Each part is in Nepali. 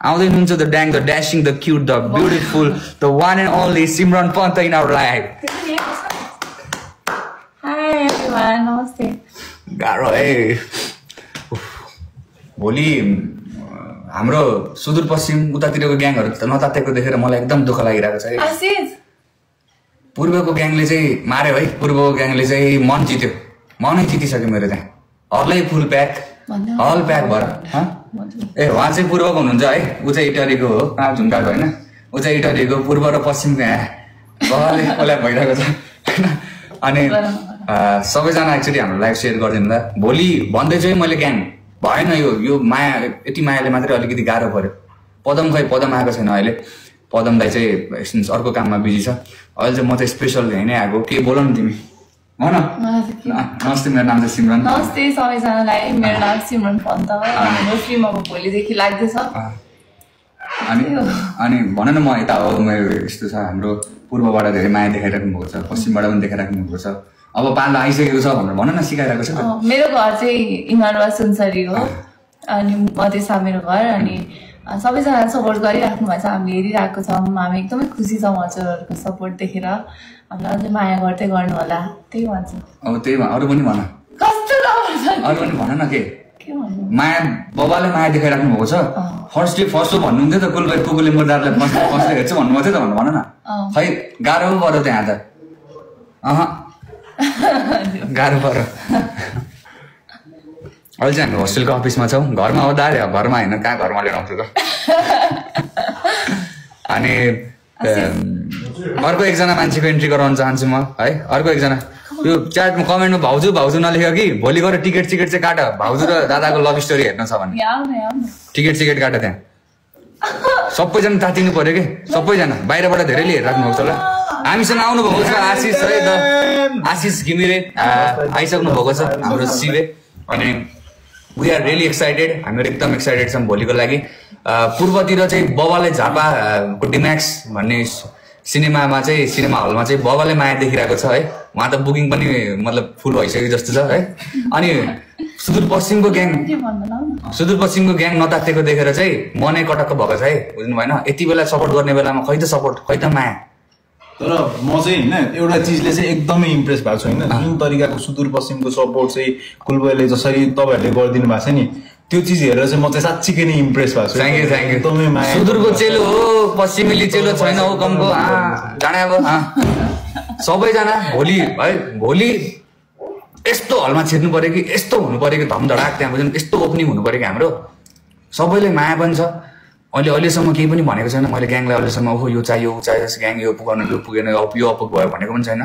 आउँदै हुनुहुन्छ the dang the dashing the cute the beautiful the one and only Simran Pant in our life. नमस्ते। गाह्रो है। भोलि हाम्रो सुदूरपश्चिम उतातिरको ग्याङहरू नतातेको देखेर मलाई एकदम दुःख लागिरहेको छ है। पूर्वको ग्याङले चाहिँ मार्यो है। पूर्वको ग्याङले चाहिँ मन जित्यो, मनै जितिसक्यो मेरो त्यहाँ। हलै फुल प्याक, हल प्याक भएर। ए उहाँ चाहिँ पूर्वको हुनुहुन्छ है, ऊ चाहिँ इटलीको हो, झुम्काको होइन। ऊ चाहिँ इटलीको पूर्व र पश्चिमको यहाँ गहले कोल्याप भइरहेको छ। अनि सबैजना एक्चुअली हाम्रो लाइफ सेयर गरिदिनु होला। भोलि भन्दैछु है मैले ग्याङ भएन, यो माया, यति मायाले मात्रै अलिकति गाह्रो पर्यो। पदम खै पदम आएको छैन अहिले। पदम दाइ चाहिँ अर्को काममा बिजी छ। अहिले चाहिँ म चाहिँ स्पेसल यहीँ नै आएको। के बोल न तिमी भन। नमस्ते, मेरो नाम चाहिँ सिमरन। नमस्ते सबैजनालाई, मेरो नाम सिमरन पन्त। हाम्रो फिल्म अब भोलिदेखि लाग्दैछ। अनि भन न, म यता हो, मेरो यस्तो छ, हाम्रो पूर्वबाट धेरै माया देखाइराख्नु भएको छ, पश्चिमबाट पनि देखाइराख्नु भएको छ, अब पालो आइसकेको छ भनेर भन न, सिकाइरहेको छ। मेरो घर चाहिँ इमानवा सुनसरी हो, अनि मधेसमा मेरो घर। अनि सबैजना सपोर्ट गरिराख्नु भएको छ, हामीले हेरिरहेको छौँ। हामी एकदमै खुसी छौँ हजुरहरूको सपोर्ट देखेर। हामीलाई अझै माया गर्दै गर्नु होला, त्यही भन्छु। अब त्यही अरू पनि भन, कस्तो अरू पनि भन न। के भन्नु, माया बाबाले माया देखाइराख्नु भएको छ। फर्स्ट भन्नुहुन्थ्यो त, कुकुरले मुर्दारलाई फर्स्ट हेर्छु भन्नुभएको थियो त, भन न। खै गाह्रो पो पर्यो त्यहाँ त। गाह्रो पर्यो। अहिले चाहिँ हामी होस्टेलको अफिसमा छौँ। घरमा हो दारे, घरमा होइन, कहाँ घरमा लिएर आउँछु त। अनि अर्को एकजना मान्छेको इन्ट्री गराउन चाहन्छु म है। अर्को एकजना यो च्याटमा कमेन्टमा भाउजू भाउजू नलेख कि, भोलि गएर टिकट चाहिँ काट, भाउजू र दादाको लभ स्टोरी हेर्न छ भने टिकट काट त्यहाँ। सबैजना तातिनु पर्यो कि, सबैजना बाहिरबाट धेरैले हेरिराख्नु भएको छ ल। हामीसँग आउनु भएको छ आशिष है त, आशिष घिमिरे आइसक्नु भएको छ, हाम्रो शिवे। अनि वी आर रियली एक्साइटेड, हामीहरू एकदम एक्साइटेड छौँ भोलिको लागि। पूर्वतिर चाहिँ बबाले झापाको डिम्याक्स भन्ने सिनेमा हलमा चाहिँ बबाले माया देखिरहेको छ है। उहाँ त बुकिङ पनि मतलब फुल भइसक्यो जस्तो छ है। अनि सुदूरपश्चिमको ग्याङ नतातेको देखेर चाहिँ मनै कटक्क भएको छ है, बुझ्नु भएन। यति बेला सपोर्ट गर्ने बेलामा खै त सपोर्ट, खै त माया। तर म चाहिँ होइन एउटा चिजले चाहिँ एकदमै इम्प्रेस भएको छु होइन, जुन तरिकाको सुदूरपश्चिमको सपोर्ट चाहिँ कुलबोयले जसरी तपाईँहरूले गरिदिनु भएको छ नि, त्यो चिज हेरेर चाहिँ म चाहिँ साँच्चीकै नै इम्प्रेस भएको छु। Thank you. एकदमै माया। सुदूरको चेलो हो, पश्चिमेली चेलो छैन हो कमको जाने। अब सबैजना भोलि यस्तो हलमा छिर्नु पर्यो कि, यस्तो हुनु पर्यो कि, धमधडाक त्यहाँ बुझ्नु, यस्तो ओपनिङ हुनु पर्यो कि हाम्रो सबैले माया पनि छ। अहिलेसम्म केही पनि भनेको छैन मैले ग्याङलाई, अहिलेसम्म ओहो यो चाहियो ऊ चाहियो, ग्याङ यो पुगाउनु यो पुगेन, यो अपुग भयो भनेको पनि छैन।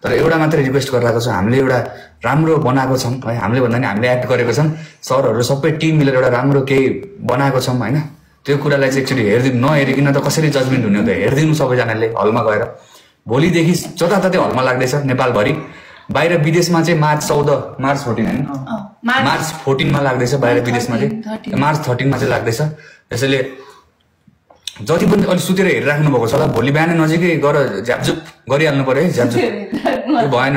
तर एउटा मात्रै रिक्वेस्ट गरिरहेको छ, हामीले एउटा राम्रो बनाएको छौँ है। हामीले भन्दा नि हामीले एक्ट गरेको छौँ, सरहरू सबै टिम मिलेर एउटा राम्रो केही बनाएको छौँ होइन। त्यो कुरालाई चाहिँ एक्चुअली नहेरिकन त कसरी जजमेन्ट हुने हो त, हेरिदिनु सबैजनाले हलमा गएर। भोलिदेखि जताततै हलमा लाग्दैछ नेपालभरि। बाहिर विदेशमा चाहिँ मार्च 14 होइन, मार्च 14मा लाग्दैछ बाहिर विदेशमा चाहिँ, मार्च 13मा चाहिँ लाग्दैछ। त्यसैले जति पनि अलिक सुतेर हेरिराख्नु भएको छ होला, भोलि बिहानै नजिकै गएर झ्यापझुप गरिहाल्नु पर्यो है। झ्यापझुप त्यो भएन,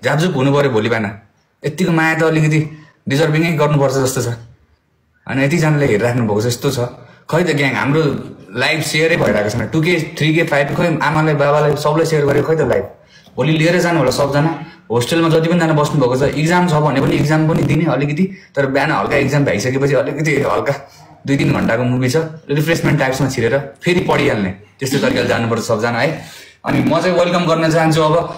झ्यापझुप हुनु पर्यो भोलि बिहान। यतिको माया त अलिकति डिजर्भिङै गर्नुपर्छ जस्तो छ। अनि यतिजनाले हेरिराख्नु भएको छ यस्तो छ। खै त ग्याङ हाम्रो लाइभ सेयरै भइरहेको छैन। 2K 3K 5K खै आमालाई बाबालाई सबलाई सेयर गरेको खै त लाइभ। भोलि लिएर जानु होला सबजना। होस्टेलमा जति पनि जना बस्नु भएको छ, इक्जाम छ भने पनि इक्जाम पनि दिने अलिकति, तर बिहान हल्का इक्जाम भइसकेपछि अलिकति हल्का 2-3 घन्टाको मुभी छ, रिफ्रेसमेन्ट टाइप्समा छिरेर फेरि पढिहाल्ने, त्यस्तै तरिकाले जानुपर्छ सबजना है। अनि म चाहिँ वेलकम गर्न चाहन्छु अब